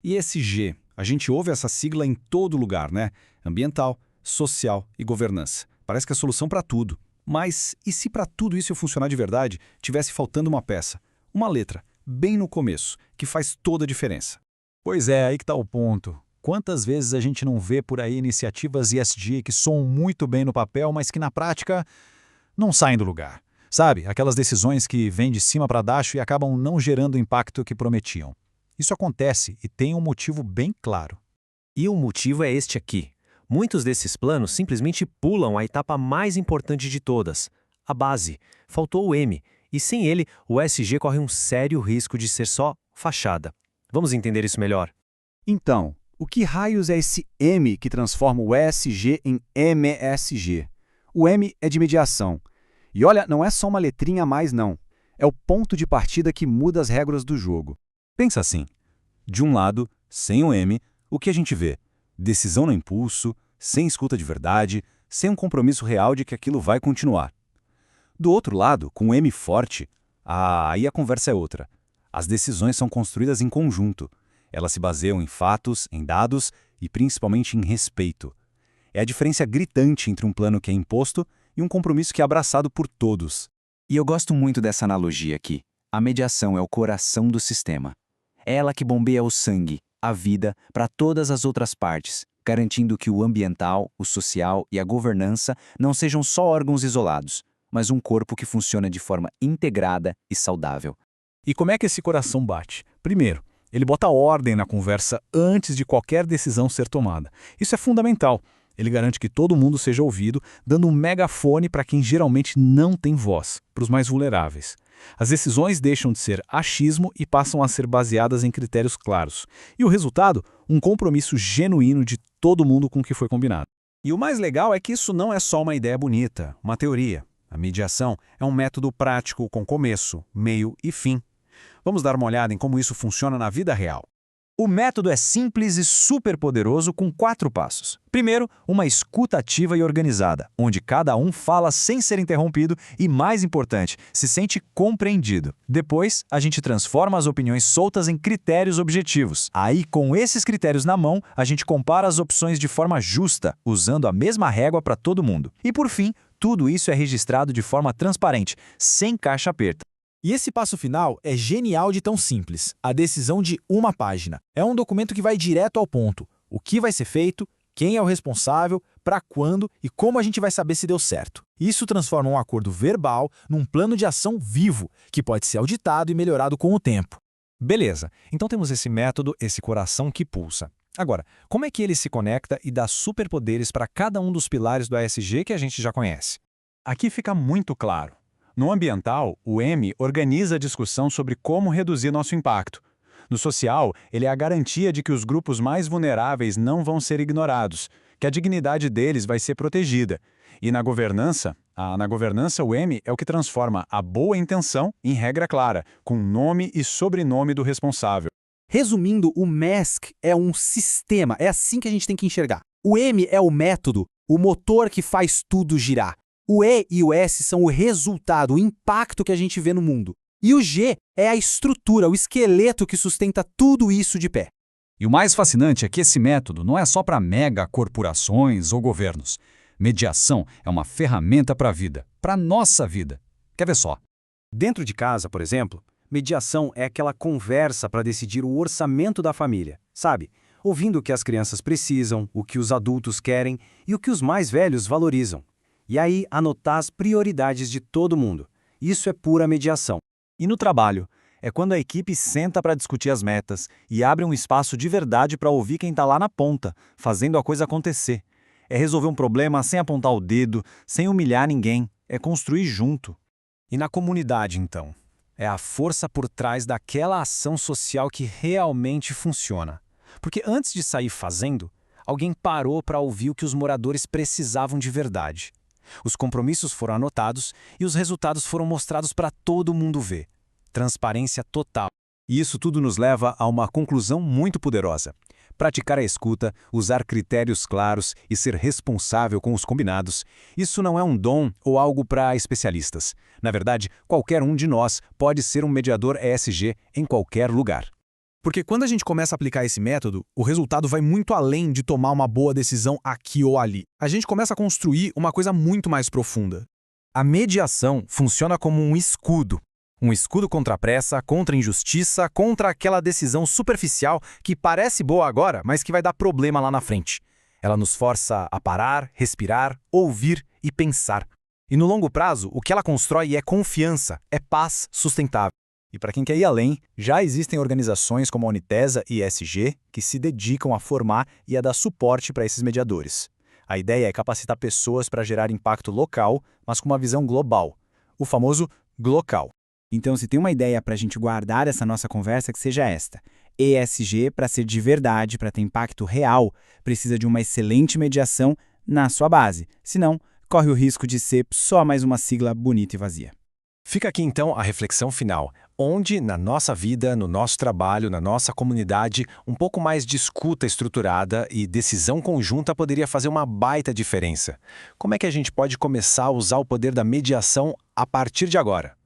ESG, a gente ouve essa sigla em todo lugar, né? Ambiental, social e governança. Parece que é a solução para tudo. Mas e se para tudo isso funcionar de verdade, tivesse faltando uma peça? Uma letra, bem no começo, que faz toda a diferença. Pois é, aí que está o ponto. Quantas vezes a gente não vê por aí iniciativas ESG que soam muito bem no papel, mas que na prática não saem do lugar? Sabe, aquelas decisões que vêm de cima para baixo e acabam não gerando o impacto que prometiam. Isso acontece e tem um motivo bem claro. E o motivo é este aqui. Muitos desses planos simplesmente pulam a etapa mais importante de todas, a base. Faltou o M, e sem ele, o ESG corre um sério risco de ser só fachada. Vamos entender isso melhor? Então, o que raios é esse M que transforma o ESG em MSG? O M é de mediação. E olha, não é só uma letrinha a mais não. É o ponto de partida que muda as regras do jogo. Pensa assim. De um lado, sem o M, o que a gente vê? Decisão no impulso, sem escuta de verdade, sem um compromisso real de que aquilo vai continuar. Do outro lado, com o M forte, aí a conversa é outra. As decisões são construídas em conjunto. Elas se baseiam em fatos, em dados e principalmente em respeito. É a diferença gritante entre um plano que é imposto e um compromisso que é abraçado por todos. E eu gosto muito dessa analogia aqui. A mediação é o coração do sistema. É ela que bombeia o sangue, a vida, para todas as outras partes, garantindo que o ambiental, o social e a governança não sejam só órgãos isolados, mas um corpo que funciona de forma integrada e saudável. E como é que esse coração bate? Primeiro, ele bota ordem na conversa antes de qualquer decisão ser tomada. Isso é fundamental. Ele garante que todo mundo seja ouvido, dando um megafone para quem geralmente não tem voz, para os mais vulneráveis. As decisões deixam de ser achismo e passam a ser baseadas em critérios claros. E o resultado? Um compromisso genuíno de todo mundo com o que foi combinado. E o mais legal é que isso não é só uma ideia bonita, uma teoria. A mediação é um método prático com começo, meio e fim. Vamos dar uma olhada em como isso funciona na vida real. O método é simples e super poderoso com 4 passos. Primeiro, uma escuta ativa e organizada, onde cada um fala sem ser interrompido e, mais importante, se sente compreendido. Depois, a gente transforma as opiniões soltas em critérios objetivos. Aí, com esses critérios na mão, a gente compara as opções de forma justa, usando a mesma régua para todo mundo. E, por fim, tudo isso é registrado de forma transparente, sem caixa aperta. E esse passo final é genial de tão simples. A decisão de uma página. É um documento que vai direto ao ponto. O que vai ser feito, quem é o responsável, para quando e como a gente vai saber se deu certo. Isso transforma um acordo verbal num plano de ação vivo, que pode ser auditado e melhorado com o tempo. Beleza, então temos esse método, esse coração que pulsa. Agora, como é que ele se conecta e dá superpoderes para cada um dos pilares do ESG que a gente já conhece? Aqui fica muito claro. No ambiental, o M organiza a discussão sobre como reduzir nosso impacto. No social, ele é a garantia de que os grupos mais vulneráveis não vão ser ignorados, que a dignidade deles vai ser protegida. E na governança, o M é o que transforma a boa intenção em regra clara, com nome e sobrenome do responsável. Resumindo, o MESC é um sistema, é assim que a gente tem que enxergar. O M é o método, o motor que faz tudo girar. O E e o S são o resultado, o impacto que a gente vê no mundo. E o G é a estrutura, o esqueleto que sustenta tudo isso de pé. E o mais fascinante é que esse método não é só para megacorporações ou governos. Mediação é uma ferramenta para a vida, para a nossa vida. Quer ver só? Dentro de casa, por exemplo, mediação é aquela conversa para decidir o orçamento da família, sabe? Ouvindo o que as crianças precisam, o que os adultos querem e o que os mais velhos valorizam. E aí, anotar as prioridades de todo mundo. Isso é pura mediação. E no trabalho, é quando a equipe senta para discutir as metas e abre um espaço de verdade para ouvir quem está lá na ponta, fazendo a coisa acontecer. É resolver um problema sem apontar o dedo, sem humilhar ninguém. É construir junto. E na comunidade, então? É a força por trás daquela ação social que realmente funciona. Porque antes de sair fazendo, alguém parou para ouvir o que os moradores precisavam de verdade. Os compromissos foram anotados e os resultados foram mostrados para todo mundo ver. Transparência total. E isso tudo nos leva a uma conclusão muito poderosa. Praticar a escuta, usar critérios claros e ser responsável com os combinados, isso não é um dom ou algo para especialistas. Na verdade, qualquer um de nós pode ser um mediador ESG em qualquer lugar. Porque quando a gente começa a aplicar esse método, o resultado vai muito além de tomar uma boa decisão aqui ou ali. A gente começa a construir uma coisa muito mais profunda. A mediação funciona como um escudo. Um escudo contra a pressa, contra a injustiça, contra aquela decisão superficial que parece boa agora, mas que vai dar problema lá na frente. Ela nos força a parar, respirar, ouvir e pensar. E no longo prazo, o que ela constrói é confiança, é paz sustentável. E para quem quer ir além, já existem organizações como a Unitesa e ESG que se dedicam a formar e a dar suporte para esses mediadores. A ideia é capacitar pessoas para gerar impacto local, mas com uma visão global, o famoso Glocal. Então, se tem uma ideia para a gente guardar essa nossa conversa, que seja esta. ESG, para ser de verdade, para ter impacto real, precisa de uma excelente mediação na sua base. Senão, corre o risco de ser só mais uma sigla bonita e vazia. Fica aqui então a reflexão final. Onde, na nossa vida, no nosso trabalho, na nossa comunidade, um pouco mais de escuta estruturada e decisão conjunta poderia fazer uma baita diferença? Como é que a gente pode começar a usar o poder da mediação a partir de agora?